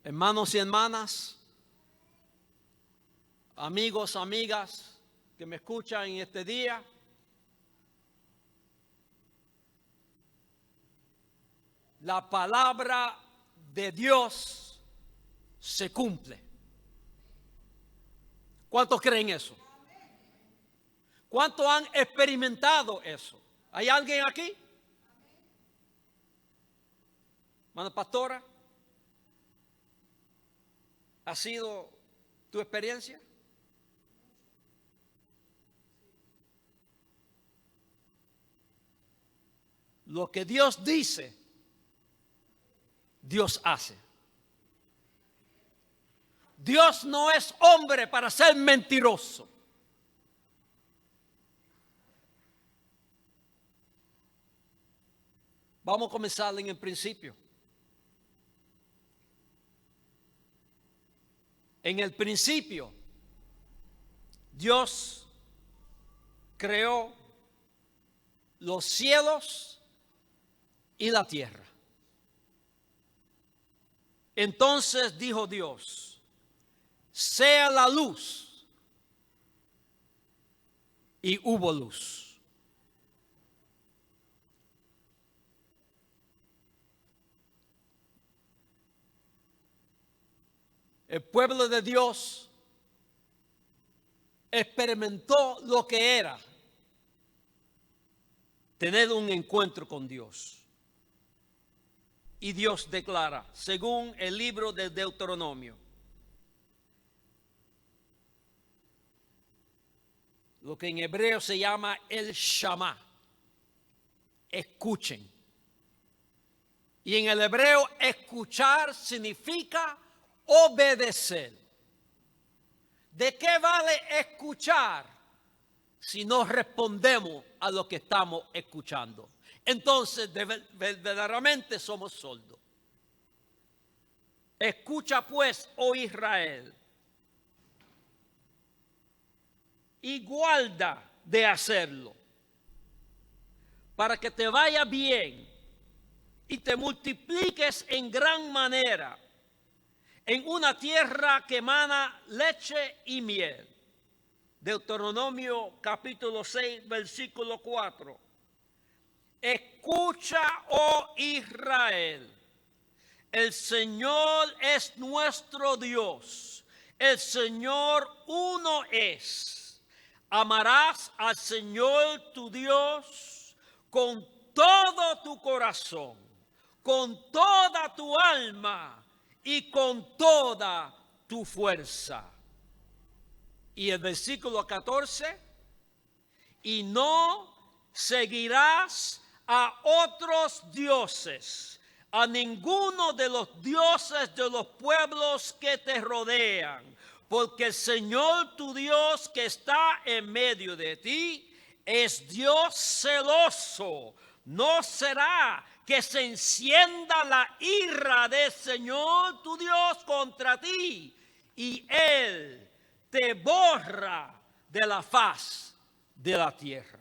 Hermanos y hermanas, amigos, amigas que me escuchan en este día, la palabra de Dios se cumple. ¿Cuántos creen eso? ¿Cuántos han experimentado eso? ¿Hay alguien aquí? Hermana pastora, ¿ha sido tu experiencia? Lo que Dios dice, Dios hace. Dios no es hombre para ser mentiroso. Vamos a comenzar en el principio. En el principio, Dios creó los cielos y la tierra. Entonces dijo Dios: sea la luz, y hubo luz. El pueblo de Dios experimentó lo que era tener un encuentro con Dios. Y Dios declara, según el libro de Deuteronomio, lo que en hebreo se llama el Shama. Escuchen. Y en el hebreo escuchar significa obedecer. ¿De qué vale escuchar si no respondemos a lo que estamos escuchando? Entonces verdaderamente somos sordos. Escucha pues, oh Israel, y guarda de hacerlo, para que te vaya bien y te multipliques en gran manera en una tierra que emana leche y miel. Deuteronomio capítulo 6, versículo 4. Escucha, oh Israel, el Señor es nuestro Dios, el Señor uno es. Amarás al Señor tu Dios con todo tu corazón, con toda tu alma y con toda tu fuerza. Y el versículo 14, y no seguirás a otros dioses, a ninguno de los dioses de los pueblos que te rodean, porque el Señor tu Dios que está en medio de ti es Dios celoso. No será que se encienda la ira del Señor tu Dios contra ti, y Él te borra de la faz de la tierra.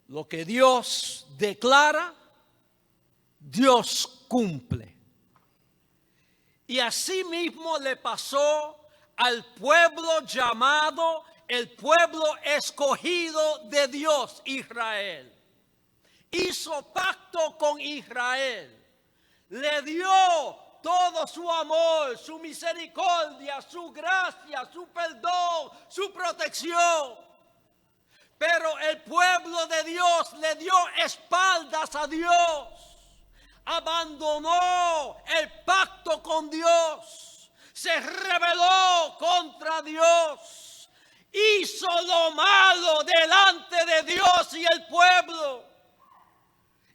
Lo que Dios declara, Dios cumple. Y así mismo le pasó al pueblo llamado el pueblo escogido de Dios, Israel. Hizo pacto con Israel. Le dio todo su amor, su misericordia, su gracia, su perdón, su protección. Pero el pueblo de Dios le dio espaldas a Dios. Abandonó el pacto con Dios. Se rebeló contra Dios. Hizo lo malo delante de Dios y el pueblo.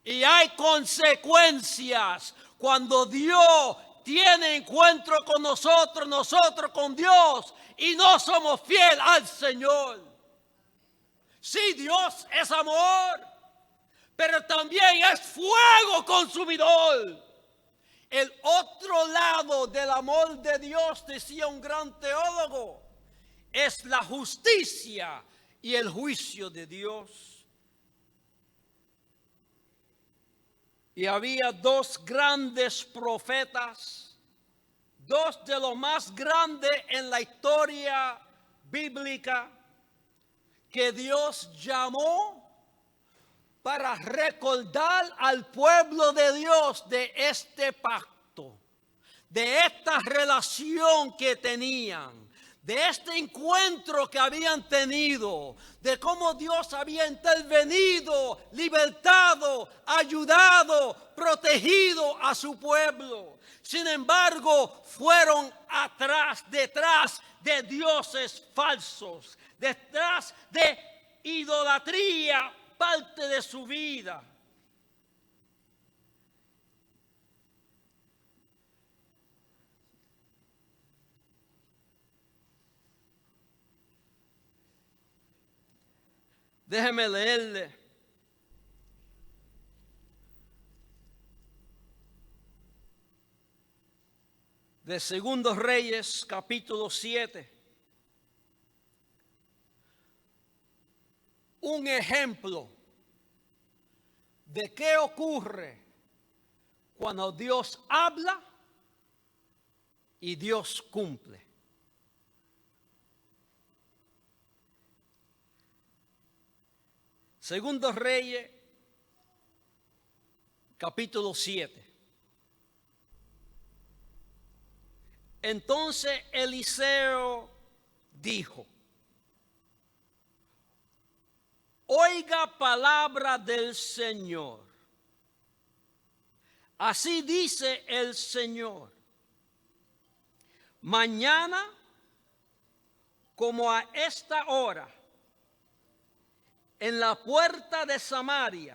Y hay consecuencias cuando Dios tiene encuentro con nosotros, nosotros con Dios, y no somos fieles al Señor. Sí, Dios es amor, pero también es fuego consumidor. El otro lado del amor de Dios, decía un gran teólogo, es la justicia y el juicio de Dios. Y había dos grandes profetas, dos de los más grandes en la historia bíblica, que Dios llamó para recordar al pueblo de Dios de este pacto, de esta relación que tenían, de este encuentro que habían tenido, de cómo Dios había intervenido, libertado, ayudado, protegido a su pueblo. Sin embargo, fueron detrás de dioses falsos, detrás de idolatría, parte de su vida. Déjeme leerle de Segundo Reyes, capítulo 7. Un ejemplo de qué ocurre cuando Dios habla y Dios cumple. Segundo Reyes, capítulo 7. Entonces Eliseo dijo: oiga palabra del Señor. Así dice el Señor: mañana, como a esta hora, en la puerta de Samaria,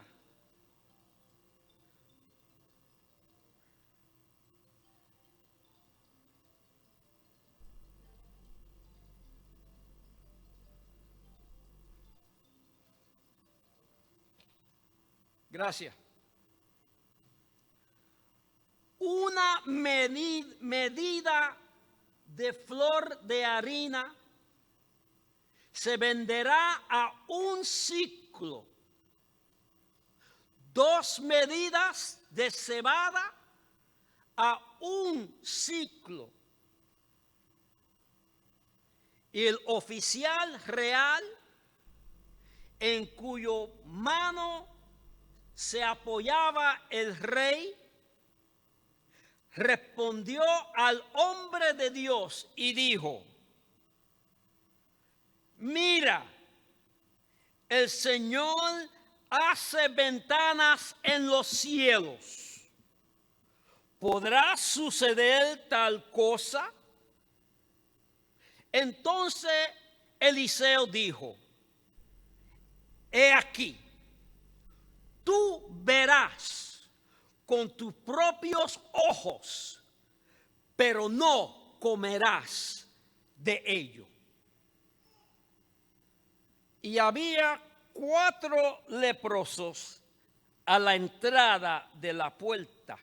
gracias, una medida de flor de harina se venderá a un siclo, 2 medidas de cebada a un siclo. Y el oficial real, en cuyo mano se apoyaba el rey, respondió al hombre de Dios y dijo: mira, el Señor hace ventanas en los cielos. ¿Podrá suceder tal cosa? Entonces Eliseo dijo: he aquí, tú verás con tus propios ojos, pero no comerás de ello. Y había 4 leprosos a la entrada de la puerta.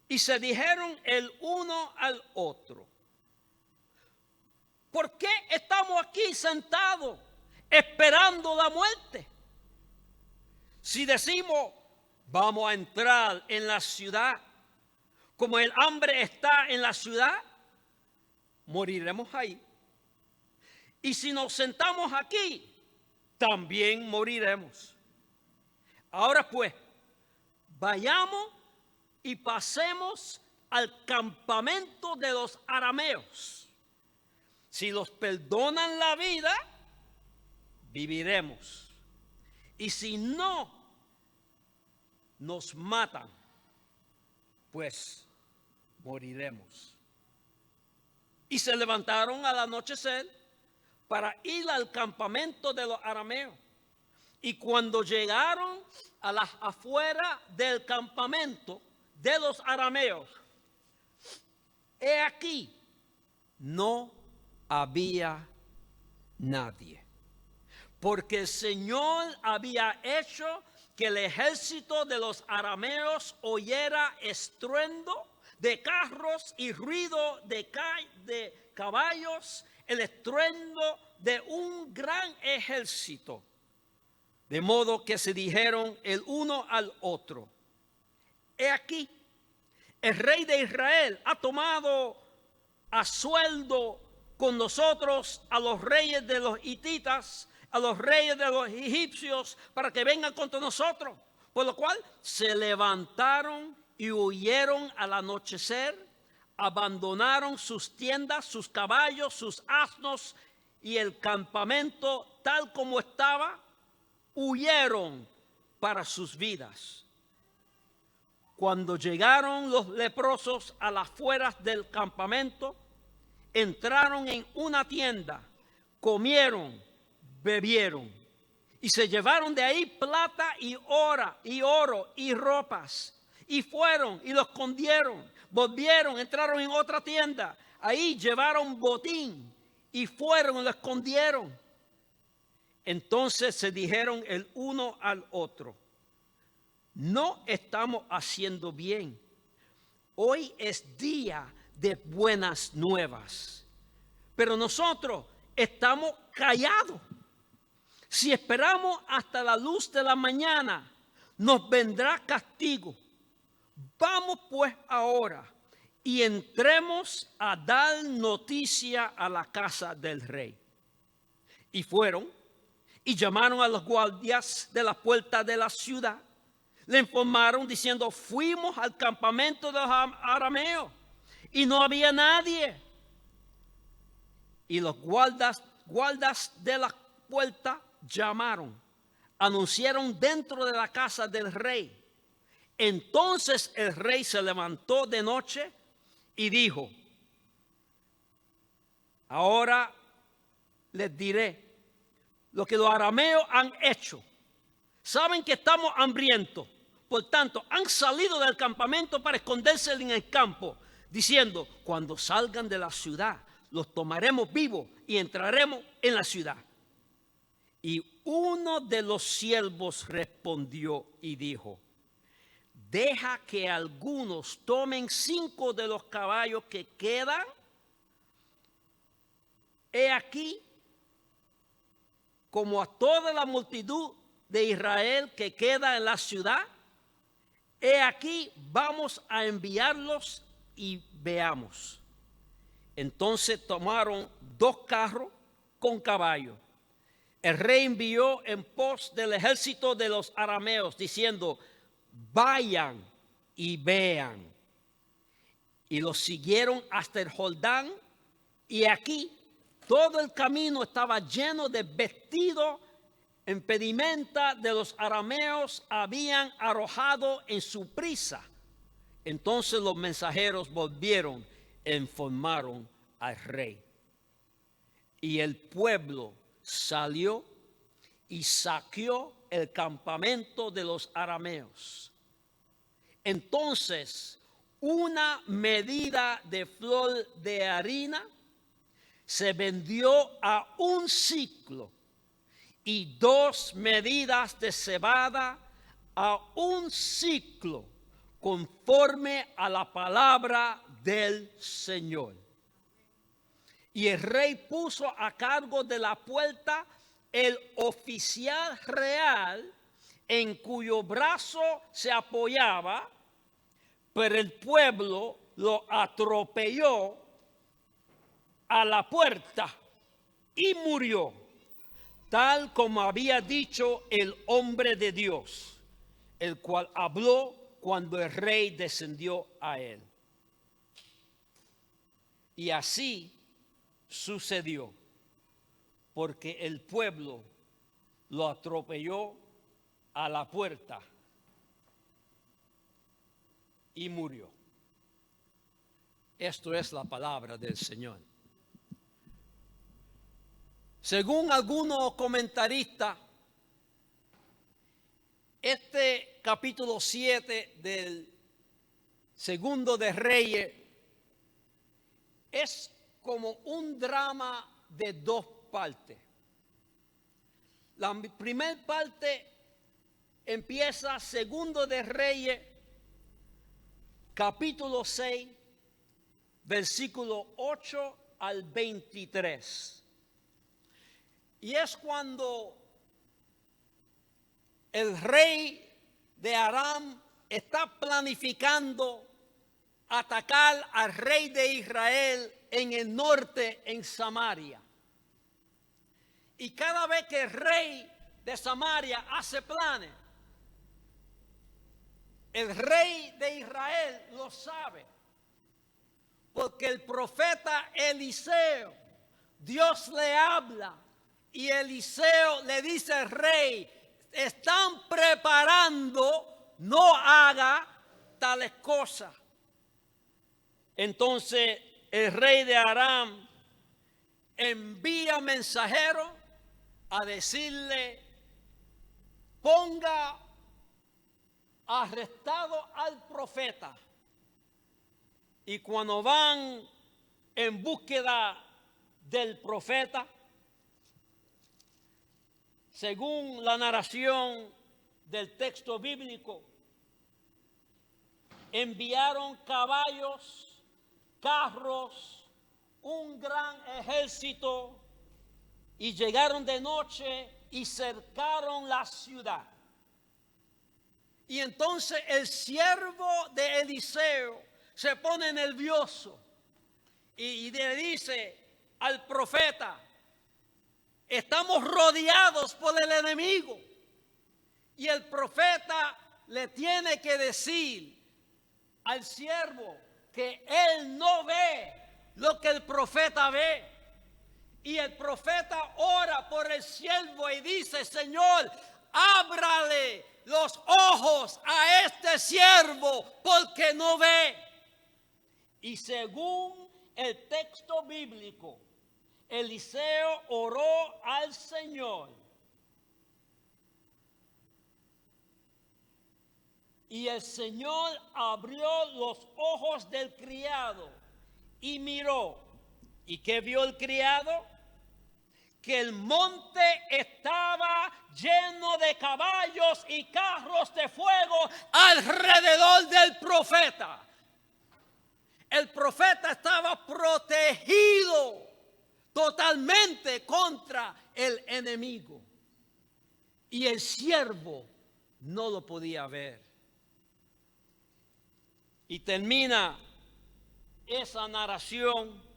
Y se dijeron el uno al otro: ¿por qué estamos aquí sentados esperando la muerte? Si decimos: vamos a entrar en la ciudad, como el hambre está en la ciudad, moriremos ahí. Y si nos sentamos aquí, también moriremos. Ahora pues, vayamos y pasemos al campamento de los arameos. Si los perdonan la vida, viviremos. Y si no nos matan, pues moriremos. Y se levantaron al anochecer para ir al campamento de los arameos. Y cuando llegaron a las afueras del campamento de los arameos, he aquí, no había nadie, porque el Señor había hecho que el ejército de los arameos oyera estruendo de carros y ruido de caballos, el estruendo de un gran ejército. De modo que se dijeron el uno al otro: he aquí, el rey de Israel ha tomado a sueldo con nosotros a los reyes de los hititas, a los reyes de los egipcios, para que vengan contra nosotros. Por lo cual se levantaron y huyeron al anochecer, abandonaron sus tiendas, sus caballos, sus asnos y el campamento tal como estaba, huyeron para sus vidas. Cuando llegaron los leprosos a las afueras del campamento, entraron en una tienda, comieron, bebieron y se llevaron de ahí plata y oro y ropas, y fueron y lo escondieron. Volvieron, entraron en otra tienda, ahí llevaron botín y fueron y lo escondieron. Entonces se dijeron el uno al otro: no estamos haciendo bien. Hoy es día de buenas nuevas, pero nosotros estamos callados. Si esperamos hasta la luz de la mañana, nos vendrá castigo. Vamos pues ahora y entremos a dar noticia a la casa del rey. Y fueron y llamaron a los guardias de la puerta de la ciudad. Le informaron diciendo: fuimos al campamento de los arameos y no había nadie. Y los guardas de la puerta llamaron, anunciaron dentro de la casa del rey. Entonces el rey se levantó de noche y dijo: ahora les diré lo que los arameos han hecho. Saben que estamos hambrientos, por tanto han salido del campamento para esconderse en el campo, diciendo: cuando salgan de la ciudad los tomaremos vivos y entraremos en la ciudad. Y uno de los siervos respondió y dijo: deja que algunos tomen 5 de los caballos que quedan. He aquí, como a toda la multitud de Israel que queda en la ciudad, he aquí vamos a enviarlos y veamos. Entonces tomaron 2 carros con caballos. El rey envió en pos del ejército de los arameos, diciendo: vayan y vean. Y los siguieron hasta el Jordán, y aquí todo el camino estaba lleno de vestidos en pedimenta de los arameos habían arrojado en su prisa. Entonces los mensajeros volvieron e informaron al rey. Y el pueblo salió y saqueó el campamento de los arameos. Entonces, una medida de flor de harina se vendió a 1 siclo, y 2 medidas de cebada a 1 siclo, conforme a la palabra del Señor. Y el rey puso a cargo de la puerta el oficial real, en cuyo brazo se apoyaba, pero el pueblo lo atropelló a la puerta y murió, tal como había dicho el hombre de Dios, el cual habló cuando el rey descendió a él. Y así sucedió, porque el pueblo lo atropelló a la puerta y murió. Esto es la palabra del Señor. Según algunos comentaristas, este capítulo 7 del Segundo de Reyes es como un drama de 2 partes. La primera parte empieza Segundo de Reyes, capítulo 6, versículo 8 al 23. Y es cuando el rey de Aram está planificando atacar al rey de Israel en el norte, en Samaria. Y cada vez que el rey de Samaria hace planes, el rey de Israel lo sabe. Porque el profeta Eliseo, Dios le habla y Eliseo le dice al rey, están preparando, no haga tales cosas. Entonces el rey de Aram envía mensajeros a decirle, ponga arrestado al profeta. Y cuando van en búsqueda del profeta, según la narración del texto bíblico, enviaron caballos, carros, un gran ejército y llegaron de noche y cercaron la ciudad. Y entonces el siervo de Eliseo se pone nervioso y le dice al profeta, estamos rodeados por el enemigo. Y el profeta le tiene que decir al siervo que él no ve lo que el profeta ve. Y el profeta ora por el siervo y dice, Señor, ábrale los ojos a este siervo porque no ve. Y según el texto bíblico, Eliseo oró al Señor. Y el Señor abrió los ojos del criado y miró. ¿Y qué vio el criado? Que el monte estaba lleno de caballos y carros de fuego alrededor del profeta. El profeta estaba protegido totalmente contra el enemigo. Y el siervo no lo podía ver. Y termina esa narración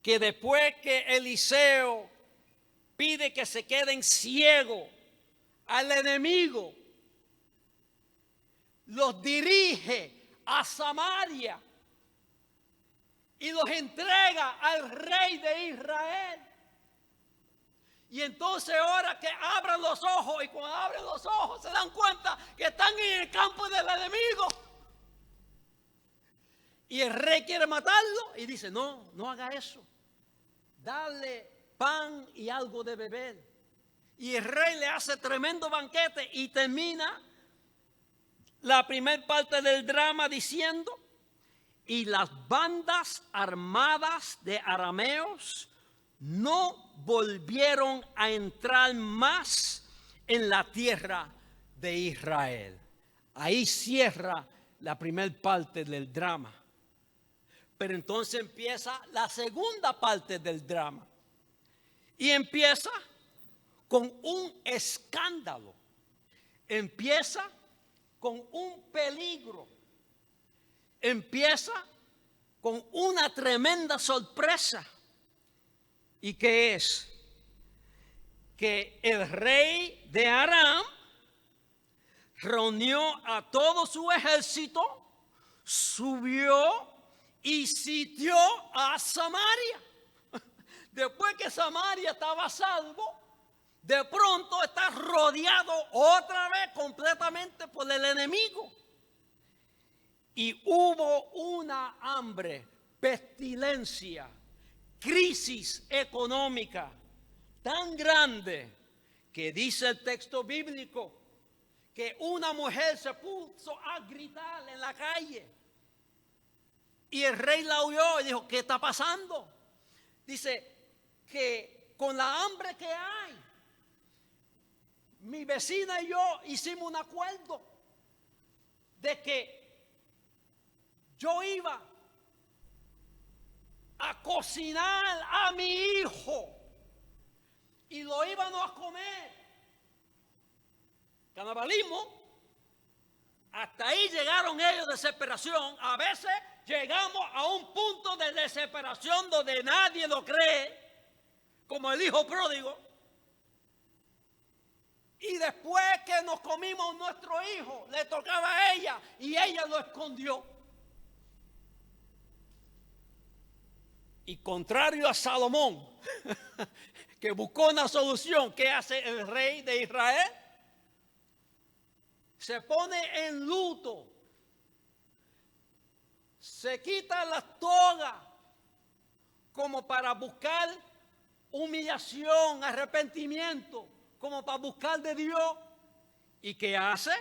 que después que Eliseo pide que se queden ciegos al enemigo, los dirige a Samaria y los entrega al rey de Israel. Y entonces ahora que abran los ojos, y cuando abren los ojos se dan cuenta que están en el campo del enemigo. Y el rey quiere matarlo y dice, no, no haga eso. Dale pan y algo de beber. Y el rey le hace tremendo banquete y termina la primera parte del drama diciendo, y las bandas armadas de arameos no volvieron a entrar más en la tierra de Israel. Ahí cierra la primera parte del drama. Pero entonces empieza la segunda parte del drama. Y empieza con un escándalo. Empieza con un peligro. Empieza con una tremenda sorpresa. ¿Y qué es? Que el rey de Aram reunió a todo su ejército, subió y sitió a Samaria. Después que Samaria estaba a salvo, de pronto está rodeado otra vez completamente por el enemigo. Y hubo una hambre, pestilencia, crisis económica tan grande que dice el texto bíblico que una mujer se puso a gritar en la calle. Y el rey la oyó y dijo, ¿qué está pasando? Dice que con la hambre que hay, mi vecina y yo hicimos un acuerdo de que yo iba a cocinar a mi hijo y lo íbamos a comer. Canibalismo. Hasta ahí llegaron ellos de desesperación. A veces llegamos a un punto de desesperación donde nadie lo cree, como el hijo pródigo. Y después que nos comimos nuestro hijo, le tocaba a ella y ella lo escondió. Y contrario a Salomón, que buscó una solución, ¿qué hace el rey de Israel? Se pone en luto, se quita la toga como para buscar humillación, arrepentimiento, como para buscar de Dios. ¿Y qué hace?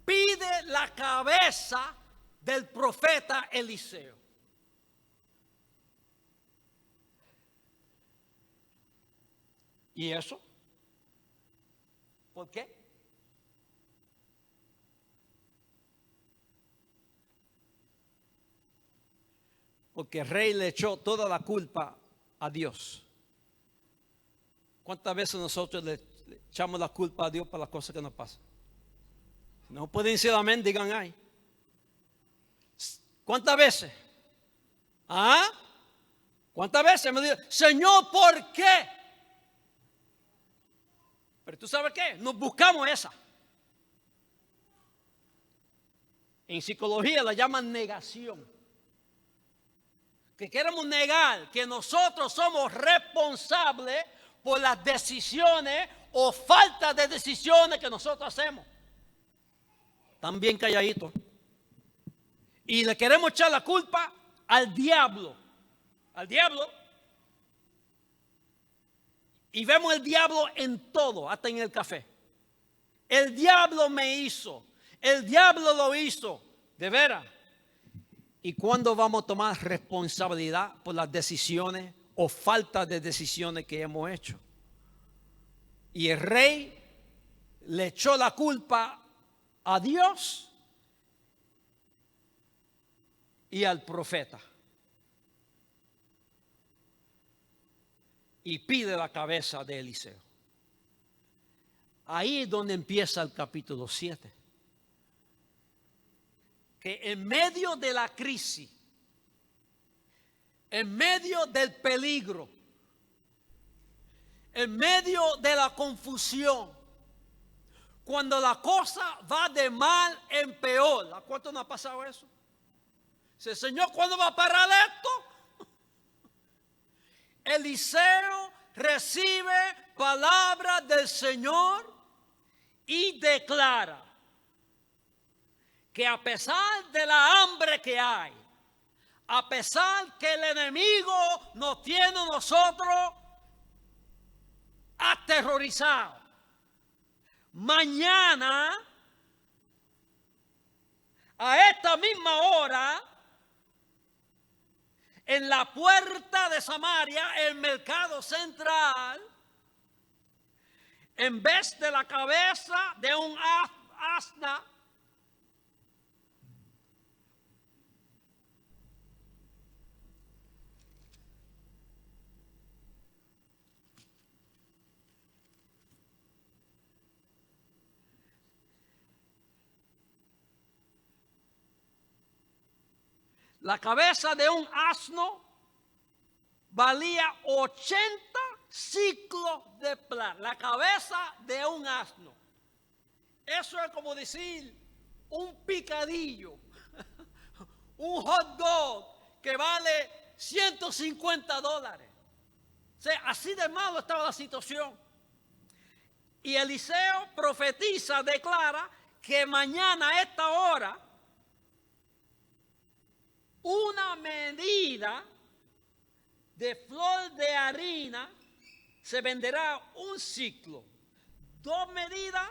Pide la cabeza del profeta Eliseo. ¿Y eso? ¿Por qué? Porque el rey le echó toda la culpa a Dios. ¿Cuántas veces nosotros le echamos la culpa a Dios por las cosas que nos pasan? No pueden decir amén, digan ay. ¿Cuántas veces? ¿Ah? ¿Cuántas veces me dicen, Señor, ¿por qué? Pero tú sabes qué, nos buscamos esa. En psicología la llaman negación. Que queremos negar que nosotros somos responsables por las decisiones o falta de decisiones que nosotros hacemos. También calladitos. Y le queremos echar la culpa al diablo. Al diablo. Y vemos el diablo en todo, hasta en el café. El diablo me hizo. El diablo lo hizo. De veras. ¿Y cuándo vamos a tomar responsabilidad por las decisiones o falta de decisiones que hemos hecho? Y el rey le echó la culpa a Dios y al profeta. Y pide la cabeza de Eliseo. Ahí es donde empieza el capítulo 7. Que en medio de la crisis, en medio del peligro, en medio de la confusión, cuando la cosa va de mal en peor, ¿a cuánto nos ha pasado eso? Dice, Señor, ¿cuándo va a parar esto? Eliseo recibe palabra del Señor y declara que a pesar de la hambre que hay, a pesar que el enemigo nos tiene a nosotros aterrorizados, mañana, a esta misma hora, en la puerta de Samaria, el mercado central, en vez de la cabeza de un asna, la cabeza de un asno valía 80 ciclos de plata. La cabeza de un asno. Eso es como decir un picadillo, un hot dog que vale $150. O sea, así de malo estaba la situación. Y Eliseo profetiza, declara que mañana a esta hora una medida de flor de harina se venderá un ciclo. 2 medidas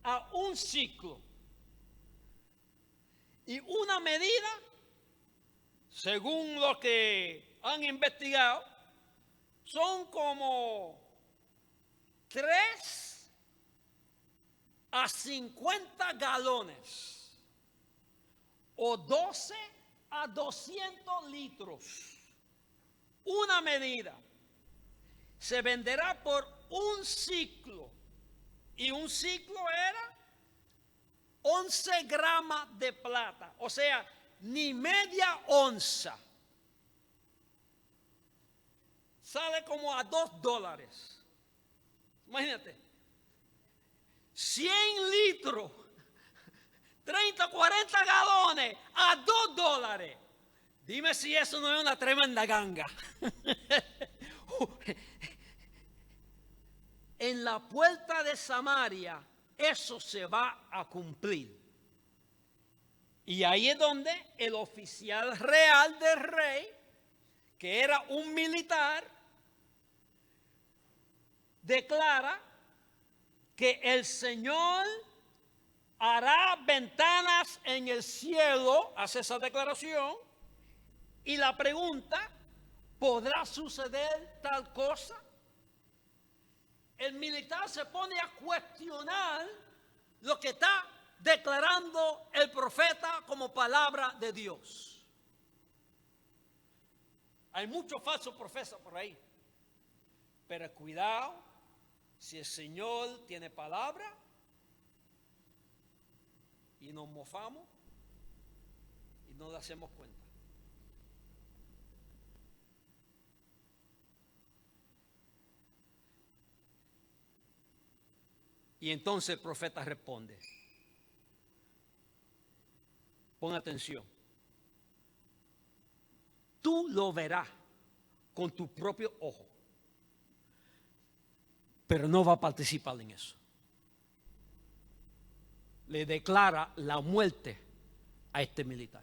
a un ciclo. Y una medida, según lo que han investigado, son como 3 a 50 galones o 12 a 200 litros. Una medida. se venderá por un ciclo. Y un ciclo era 11 gramos de plata, o sea, ni media onza. Sale como a $2. Imagínate, 100 litros, 30, 40 galones a $2. Dime si eso no es una tremenda ganga. En la puerta de Samaria, eso se va a cumplir. Y ahí es donde el oficial real del rey, que era un militar, declara que el Señor hará ventanas en el cielo, hace esa declaración, y la pregunta, ¿podrá suceder tal cosa? El militar se pone a cuestionar lo que está declarando el profeta como palabra de Dios. Hay muchos falsos profetas por ahí, pero cuidado, si el Señor tiene palabra y nos mofamos y no le hacemos cuenta. Y entonces el profeta responde. Pon atención. Tú lo verás con tu propio ojo, pero no va a participar en eso. Le declara la muerte a este militar.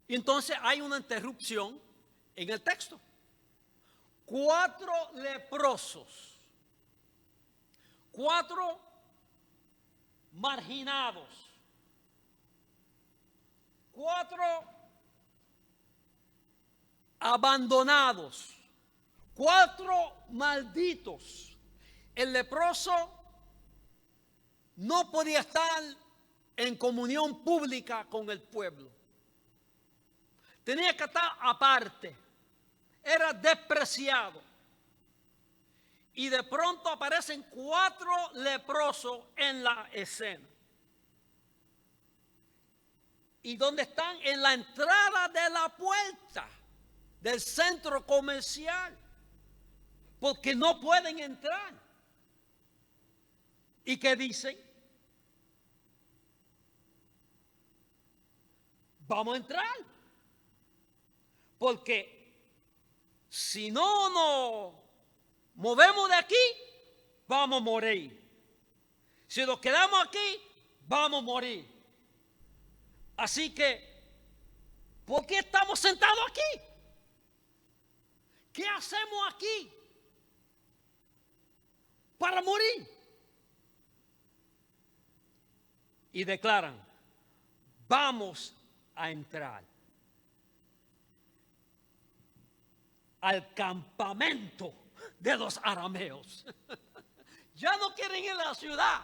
Y entonces hay una interrupción en el texto. 4 leprosos. 4 marginados, 4 abandonados, 4 malditos. El leproso no podía estar en comunión pública con el pueblo. Tenía que estar aparte. Era despreciado. Y de pronto aparecen 4 leprosos en la escena. ¿Y dónde están? En la entrada de la puerta del centro comercial. Porque no pueden entrar. ¿Y qué dicen? Vamos a entrar. Porque si no nos movemos de aquí, vamos a morir. Si nos quedamos aquí, vamos a morir. Así que, ¿por qué estamos sentados aquí? ¿Qué hacemos aquí? Para morir. Y declaran, vamos a entrar al campamento de los arameos. Ya no quieren ir a la ciudad,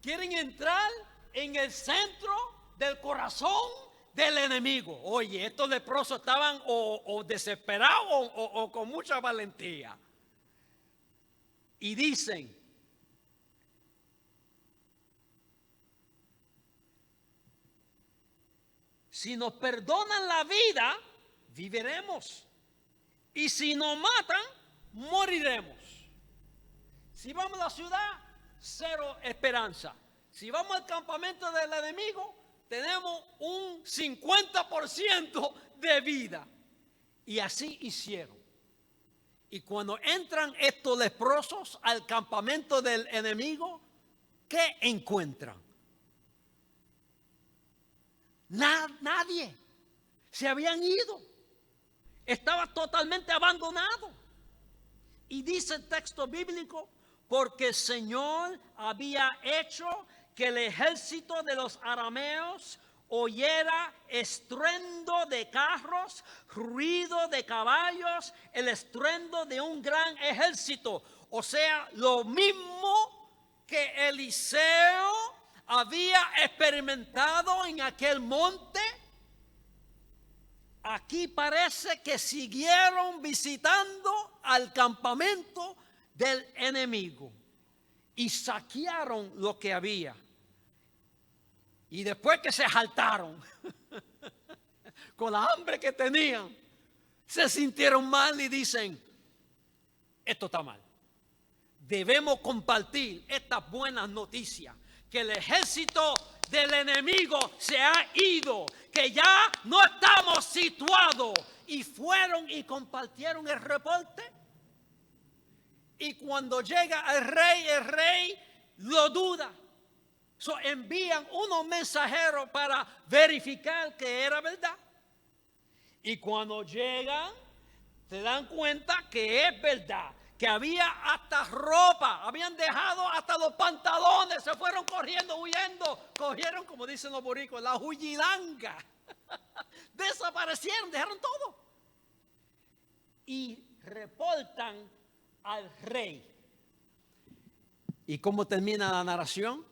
quieren entrar en el centro del corazón del enemigo. Oye, estos leprosos estaban o desesperados o con mucha valentía. Y dicen, si nos perdonan la vida, viviremos. Y si nos matan, moriremos. Si vamos a la ciudad, 0 esperanza. Si vamos al campamento del enemigo, tenemos un 50% de vida. Y así hicieron. Y cuando entran estos leprosos al campamento del enemigo, ¿qué encuentran? Nadie. Se habían ido. Estaba totalmente abandonado. Y dice el texto bíblico, porque el Señor había hecho que el ejército de los arameos oyera estruendo de carros, ruido de caballos, el estruendo de un gran ejército. O sea, lo mismo que Eliseo había experimentado en aquel monte. Aquí parece que siguieron visitando al campamento del enemigo y saquearon lo que había. Y después que se jaltaron con la hambre que tenían, se sintieron mal y dicen, esto está mal. Debemos compartir estas buenas noticias, que el ejército del enemigo se ha ido, que ya no estamos situados. Y fueron y compartieron el reporte. Y cuando llega el rey lo duda. Envían unos mensajeros para verificar que era verdad. Y cuando llegan, se dan cuenta que es verdad. Que había hasta ropa, habían dejado hasta los pantalones, se fueron corriendo, huyendo, cogieron, como dicen los boricuas, la huyilanga. Desaparecieron, dejaron todo. Y reportan al rey. ¿Y cómo termina la narración?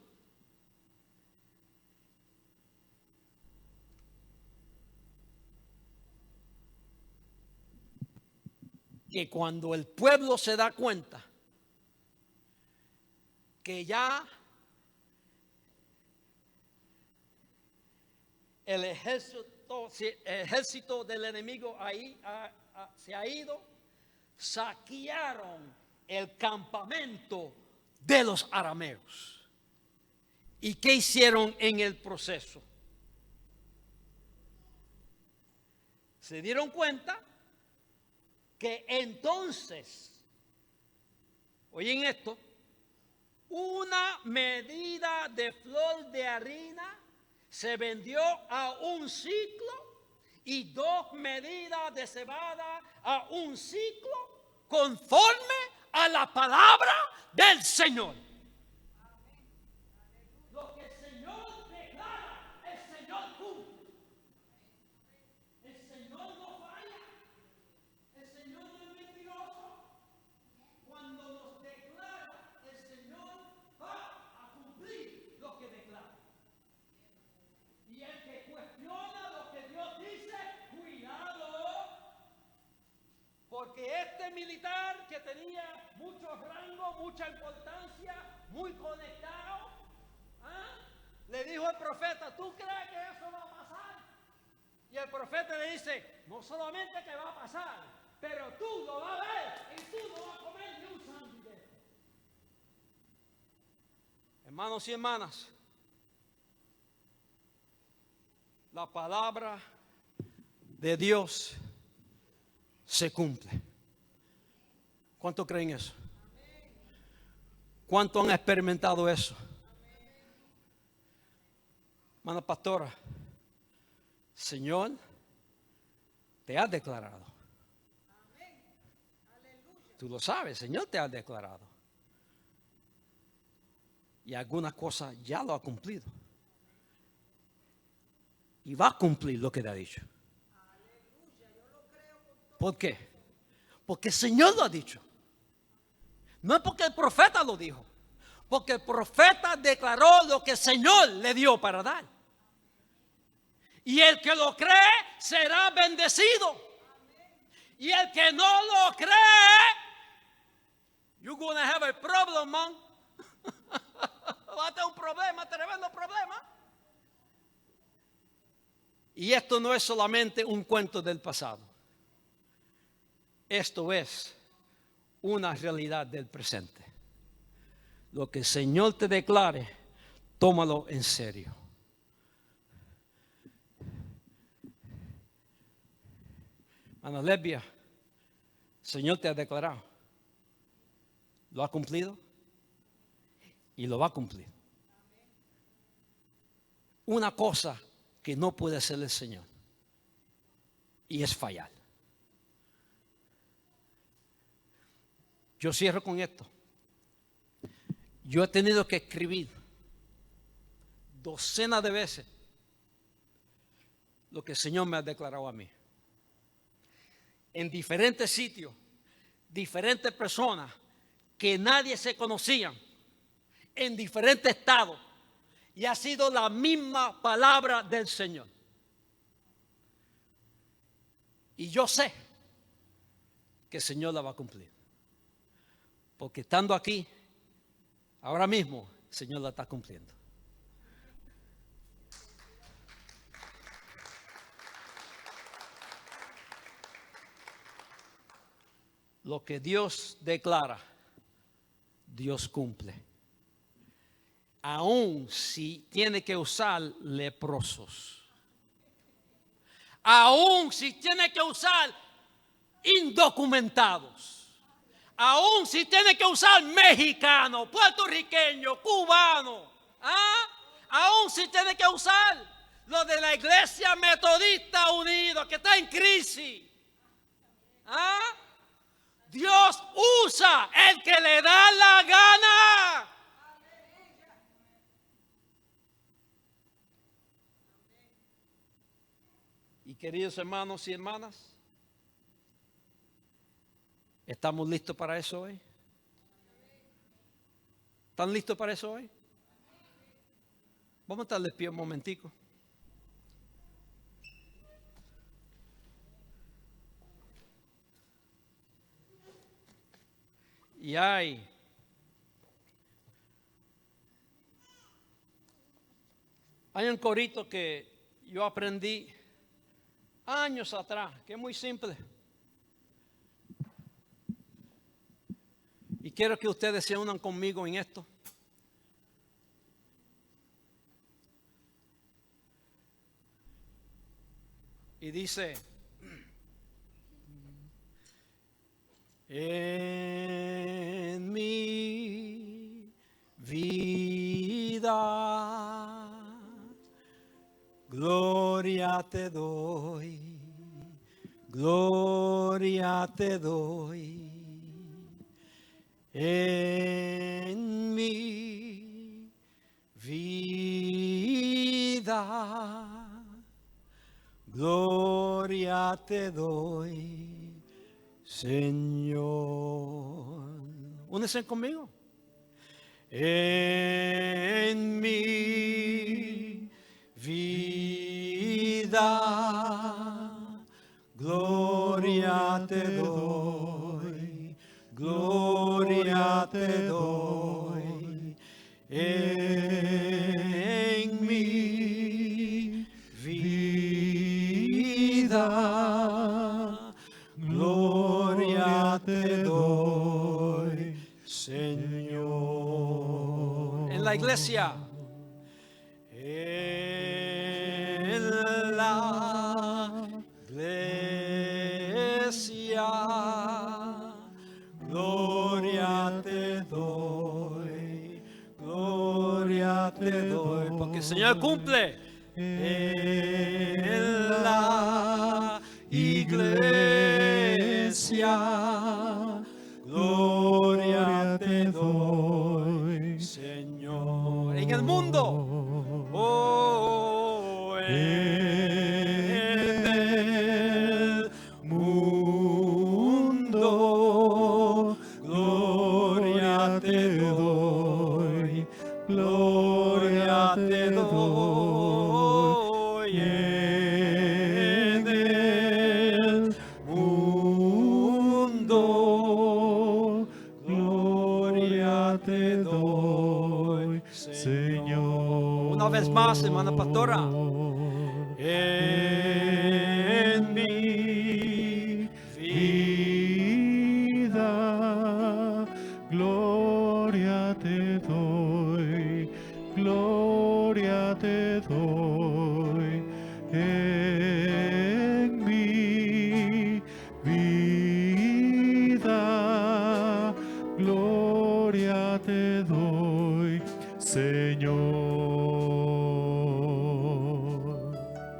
Que cuando el pueblo se da cuenta que ya el ejército del enemigo ahí se ha ido, saquearon el campamento de los arameos. ¿Y qué hicieron en el proceso? Se dieron cuenta que entonces, oyen esto, una medida de flor de harina se vendió a un ciclo y 2 medidas de cebada a un ciclo, conforme a la palabra del Señor. Lo que el Señor declara, el Señor cumple. El Señor no falla. El Señor no es mentiroso. Cuando nos declara, el Señor va a cumplir lo que declara. Y el que cuestiona lo que Dios dice, cuidado. Porque este militar que tenía mucho rango, mucha importancia, muy conectado, le dijo al profeta, ¿tú crees que eso va a pasar? Y el profeta le dice, no solamente que va a pasar, pero tú lo vas a ver y tú no vas a comer ni un sándwich. Hermanos y hermanas, la palabra de Dios se cumple. ¿Cuánto creen eso? ¿Cuánto han experimentado eso? Hermana pastora, Señor te ha declarado. Tú lo sabes, Señor te ha declarado. Y algunas cosas ya lo ha cumplido. Y va a cumplir lo que te ha dicho. ¿Por qué? Porque el Señor lo ha dicho. No es porque el profeta lo dijo. Porque el profeta declaró lo que el Señor le dio para dar. Y el que lo cree será bendecido. Y el que no lo cree, you're going to have a problem, man. Va a tener un problema, tremendo problema. Y esto no es solamente un cuento del pasado. Esto es una realidad del presente. Lo que el Señor te declare, tómalo en serio. Ana Lesbia, el Señor te ha declarado. ¿Lo ha cumplido? Y lo va a cumplir. Una cosa que no puede hacer el Señor, y es fallar. Yo cierro con esto. Yo he tenido que escribir docenas de veces lo que el Señor me ha declarado a mí. En diferentes sitios, diferentes personas que nadie se conocían, en diferentes estados. Y ha sido la misma palabra del Señor. Y yo sé que el Señor la va a cumplir. Porque estando aquí, ahora mismo, el Señor la está cumpliendo. Lo que Dios declara, Dios cumple. Aún si tiene que usar leprosos. Aún si tiene que usar indocumentados. Aún si tiene que usar mexicanos, puertorriqueños, cubanos. Aún si tiene que usar lo de la Iglesia Metodista Unida, que está en crisis. Dios usa el que le da la gana. Y queridos hermanos y hermanas, ¿estamos listos para eso hoy? ¿Están listos para eso hoy? Vamos a estar de pie un momentico. Y hay un corito que yo aprendí años atrás, que es muy simple. Y quiero que ustedes se unan conmigo en esto. Y dice: en mi vida gloria te doy, gloria te doy. En mi vida gloria te doy, Señor. Únese conmigo. En mi vida gloria te doy, gloria te doy. En mi vida gloria te doy, Señor. En la iglesia, en la iglesia, gloria te doy, gloria te doy, porque el Señor cumple. En la iglesia, gloria te doy, Señor. En el mundo, oh, en el mundo, gloria te doy, gloria te doy. En el mundo, gloria te doy, Señor. Una vez más, hermana pastora. En mi vida, gloria te doy, gloria te doy. En mi vida, gloria te doy, Señor.